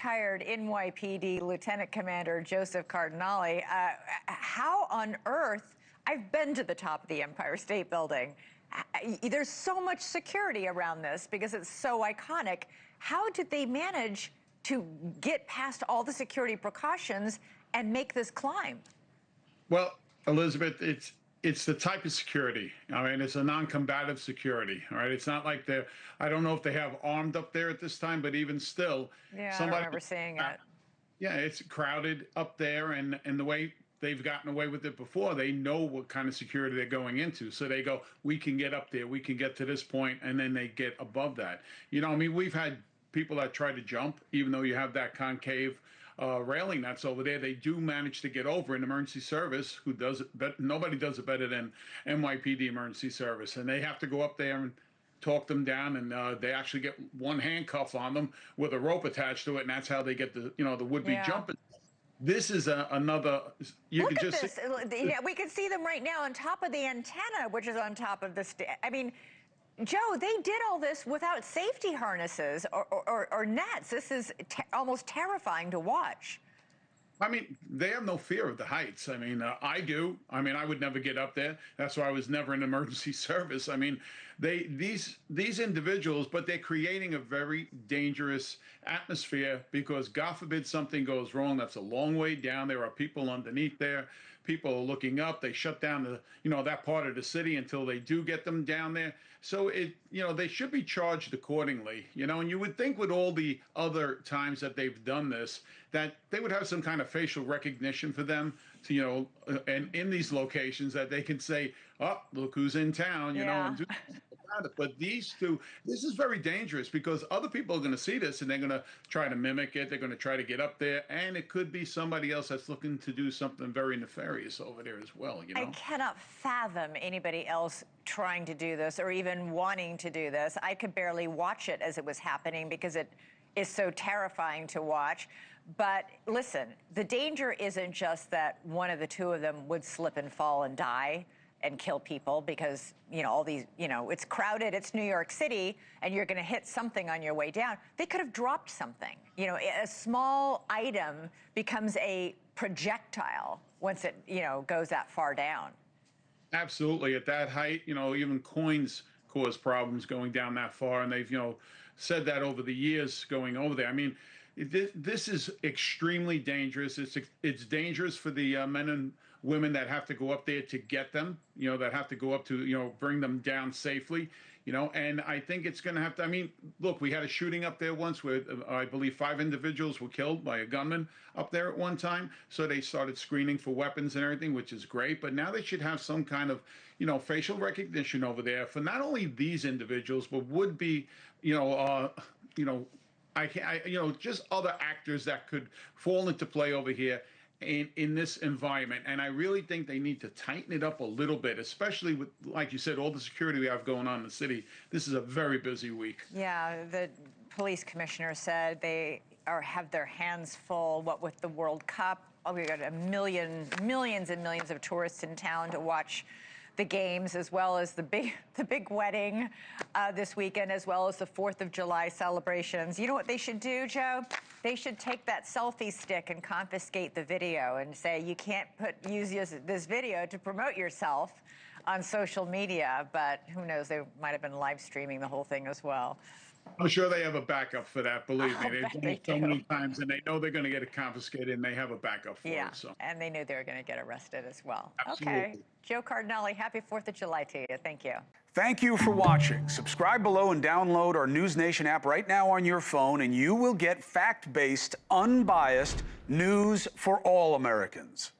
retired NYPD Lieutenant Commander Joseph Cardinale. How on earth, I've been to the top of the Empire State Building. There's so much security around this because it's so iconic. How did they manage to get past all the security precautions and make this climb? Well, Elizabeth, it's the type of security. I mean, it's a non-combative security, all right? It's not like I don't know if they have armed up there at this time, but even still, yeah, I don't remember seeing it. Yeah, it's crowded up there, and the way they've gotten away with it before, they know what kind of security they're going into. So they go, we can get up there, we can get to this point, and then they get above that. You know, I mean, we've had people that try to jump, even though you have that concave railing that's over there. They do manage to get over in emergency service, who does it, but nobody does it better than NYPD emergency service. And they have to go up there and talk them down, and they actually get one handcuff on them with a rope attached to it, and that's how they get the the would-be jumping. This is another. You Look can at just this. Yeah, we can see them right now on top of the antenna, which is on top of the. I mean, Joe, they did all this without safety harnesses or nets. This is almost terrifying to watch. I mean, they have no fear of the heights. I mean, I do. I mean, I would never get up there. That's why I was never in emergency service. I mean, these individuals, but they're creating a very dangerous atmosphere because God forbid something goes wrong. That's a long way down. There are people underneath there. People are looking up. They shut down that part of the city until they do get them down there. So they should be charged accordingly, and you would think with all the other times that they've done this, that they would have some kind of facial recognition for them to, and in these locations that they can say, oh, look who's in town, and do about it. But these two, this is very dangerous because other people are going to see this and they're going to try to mimic it. They're going to try to get up there, and it could be somebody else that's looking to do something very nefarious over there as well. I cannot fathom anybody else trying to do this or even wanting to do this. I could barely watch it as it was happening because it is so terrifying to watch. But listen, the danger isn't just that one of the two of them would slip and fall and die and kill people because, all these, it's crowded, it's New York City, and you're going to hit something on your way down. They could have dropped something. A small item becomes a projectile once it, goes that far down. Absolutely. At that height, even coins cause problems going down that far. And they've, said that over the years going over there. I mean, this is extremely dangerous. It's dangerous for the men and women that have to go up there to get them, that have to go up to, bring them down safely, and I think it's going to have to, I mean, look, we had a shooting up there once where I believe 5 individuals were killed by a gunman up there at one time. So they started screening for weapons and everything, which is great. But now they should have some kind of, facial recognition over there for not only these individuals, but would be, just other actors that could fall into play over here in this environment. And I really think they need to tighten it up a little bit, especially with, like you said, all the security we have going on in the city. This is a very busy week. Yeah, the police commissioner said they have their hands full, what with the World Cup. Oh, we got millions and millions of tourists in town to watch the games, as well as the big wedding this weekend, as well as the 4th of July celebrations. You know what they should do, Joe? They should take that selfie stick and confiscate the video and say you can't use this video to promote yourself on social media. But who knows? They might have been live streaming the whole thing as well. I'm sure they have a backup for that. Believe me, they've done it so many times, and they know they're going to get it confiscated, and they have a backup for it. So. And they knew they were going to get arrested as well. Absolutely. Okay, Joe Cardinale, happy 4th of July to you. Thank you. Thank you for watching. Subscribe below and download our NewsNation app right now on your phone, and you will get fact-based, unbiased news for all Americans.